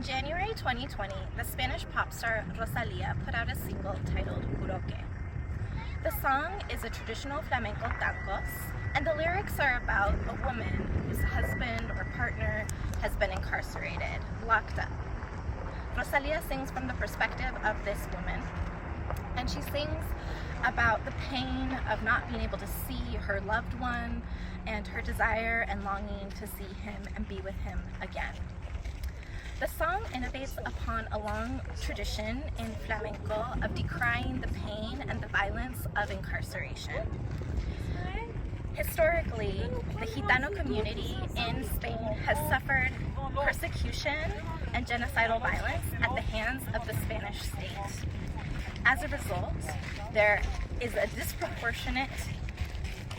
In January 2020, the Spanish pop star Rosalía put out a single titled Juro. The song is a traditional flamenco tangos, and the lyrics are about a woman whose husband or partner has been incarcerated, locked up. Rosalía sings from the perspective of this woman, and she sings about the pain of not being able to see her loved one and her desire and longing to see him and be with him again. The song innovates upon a long tradition in flamenco of decrying the pain and the violence of incarceration. Historically, the Gitano community in Spain has suffered persecution and genocidal violence at the hands of the Spanish state. As a result, there is a disproportionate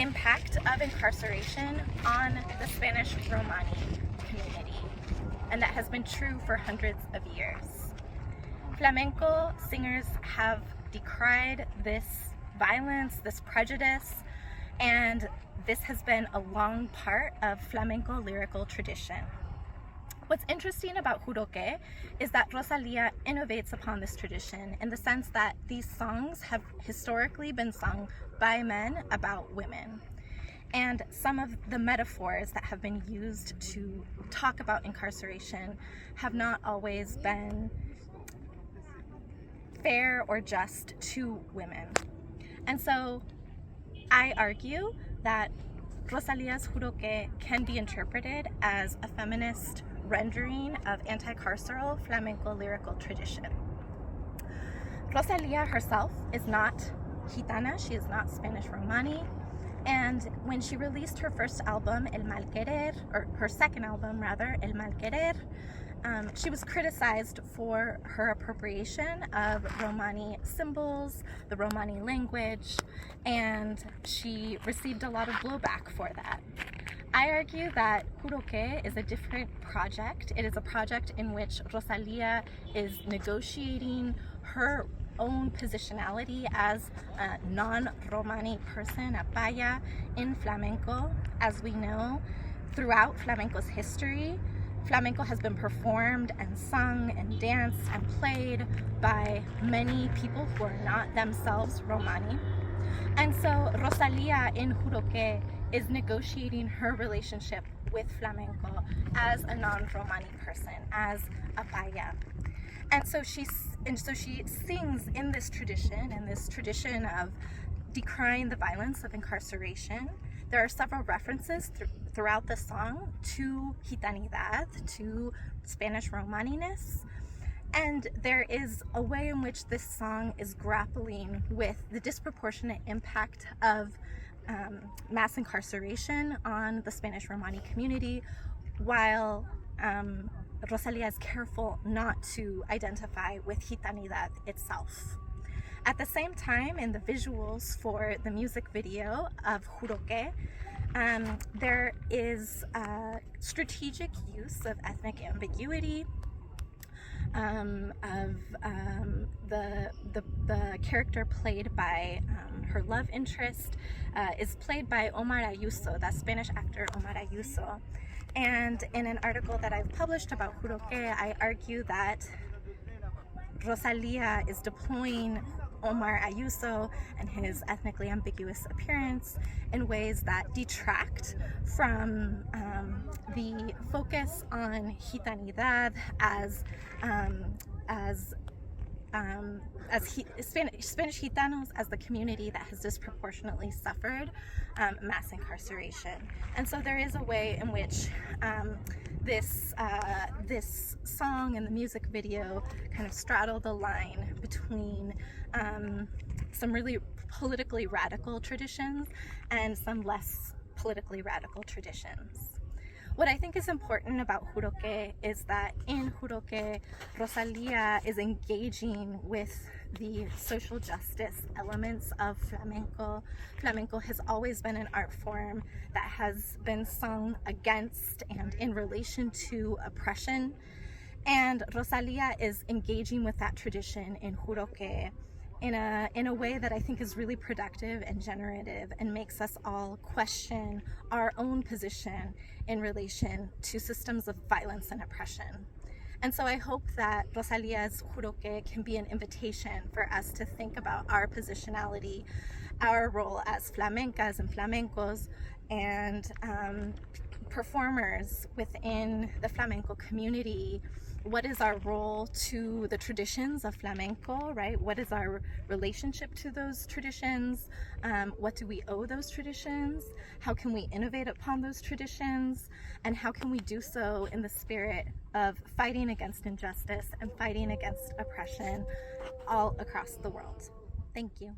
impact of incarceration on the Spanish Romani community, and that has been true for hundreds of years. Flamenco singers have decried this violence, this prejudice, and this has been a long part of flamenco lyrical tradition. What's interesting about Juro is that Rosalía innovates upon this tradition in the sense that these songs have historically been sung by men about women. And some of the metaphors that have been used to talk about incarceration have not always been fair or just to women. And so I argue that Rosalía's Juro can be interpreted as a feminist rendering of anti-carceral flamenco lyrical tradition. Rosalía herself is not Gitana, she is not Spanish Romani, and when she released her first album, El Mal Querer, or her second album rather, El Mal Querer, she was criticized for her appropriation of Romani symbols, the Romani language, and she received a lot of blowback for that. I argue that Juro is a different project. It is a project in which Rosalía is negotiating her own positionality as a non-Romani person, a paya, in flamenco. As we know, throughout flamenco's history, flamenco has been performed and sung and danced and played by many people who are not themselves Romani. And so Rosalía in Juro is negotiating her relationship with flamenco as a non-Romani person, as a paya. And so she sings in this tradition of decrying the violence of incarceration. There are several references throughout the song to Gitanidad, to Spanish Romaniness, and there is a way in which this song is grappling with the disproportionate impact of mass incarceration on the Spanish Romani community, while Rosalía is careful not to identify with Gitanidad itself. At the same time, in the visuals for the music video of Juro, there is strategic use of ethnic ambiguity, of the character played by her love interest is played by Omar Ayuso, that Spanish actor Omar Ayuso. And in an article that I've published about Juro, I argue that Rosalía is deploying Omar Ayuso and his ethnically ambiguous appearance in ways that detract from the focus on Gitanidad as Spanish Gitanos as the community that has disproportionately suffered mass incarceration. And so there is a way in which this song and the music video kind of straddle the line between some really politically radical traditions and some less politically radical traditions. What I think is important about Juro is that in Juro, Rosalía is engaging with the social justice elements of flamenco. Flamenco has always been an art form that has been sung against and in relation to oppression. And Rosalía is engaging with that tradition in Juro in a way that I think is really productive and generative and makes us all question our own position in relation to systems of violence and oppression. And so I hope that Rosalia's Juro can be an invitation for us to think about our positionality, our role as flamencas and flamencos, and performers within the flamenco community. What is our role to the traditions of flamenco, right? What is our relationship to those traditions? What do we owe those traditions? How can we innovate upon those traditions? And how can we do so in the spirit of fighting against injustice and fighting against oppression all across the world? Thank you.